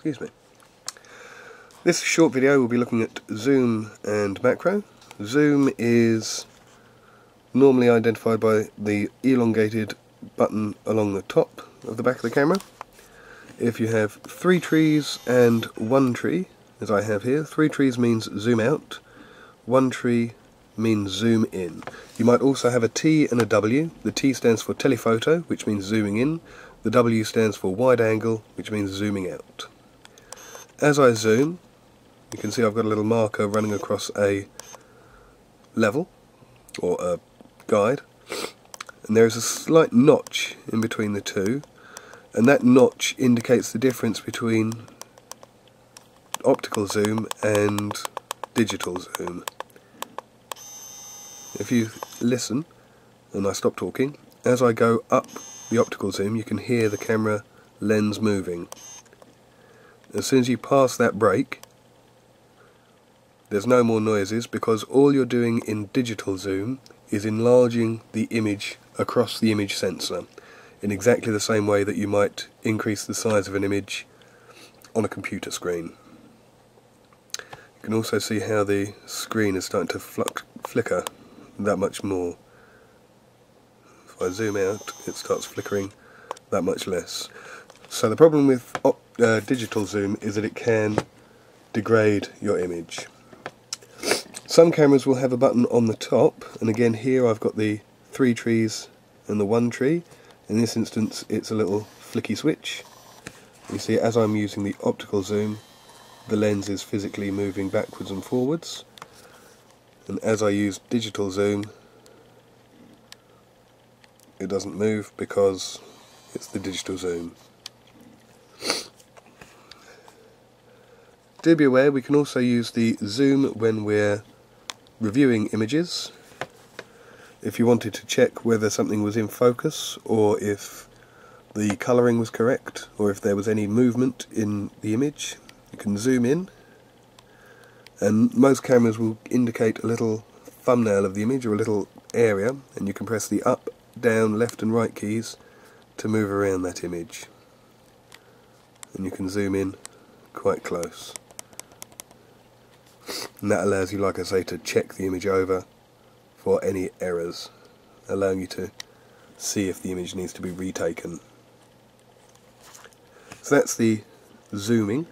Excuse me. This short video will be looking at zoom and macro. Zoom is normally identified by the elongated button along the top of the back of the camera. If you have 3 trees and 1 tree, as I have here, 3 trees means zoom out, 1 tree means zoom in. You might also have a T and a W. The T stands for telephoto, which means zooming in. The W stands for wide angle, which means zooming out. As I zoom, you can see I've got a little marker running across a level, or a guide, and there is a slight notch in between the two, and that notch indicates the difference between optical zoom and digital zoom. If you listen, and I stop talking, as I go up the optical zoom you can hear the camera lens moving. As soon as you pass that break, there's no more noises, because all you're doing in digital zoom is enlarging the image across the image sensor in exactly the same way that you might increase the size of an image on a computer screen. You can also see how the screen is starting to flicker that much more. If I zoom out, it starts flickering that much less. So the problem with digital zoom is that it can degrade your image. Some cameras will have a button on the top, and again here I've got the 3 trees and the 1 tree. In this instance it's a little flicky switch. You see, as I'm using the optical zoom, the lens is physically moving backwards and forwards, and as I use digital zoom it doesn't move because it's the digital zoom. Do be aware, we can also use the zoom when we're reviewing images. If you wanted to check whether something was in focus, or if the colouring was correct, or if there was any movement in the image, you can zoom in, and most cameras will indicate a little thumbnail of the image, or a little area, and you can press the up, down, left and right keys to move around that image, and you can zoom in quite close, and that allows you, like I say, to check the image over for any errors, allowing you to see if the image needs to be retaken. So that's the zooming.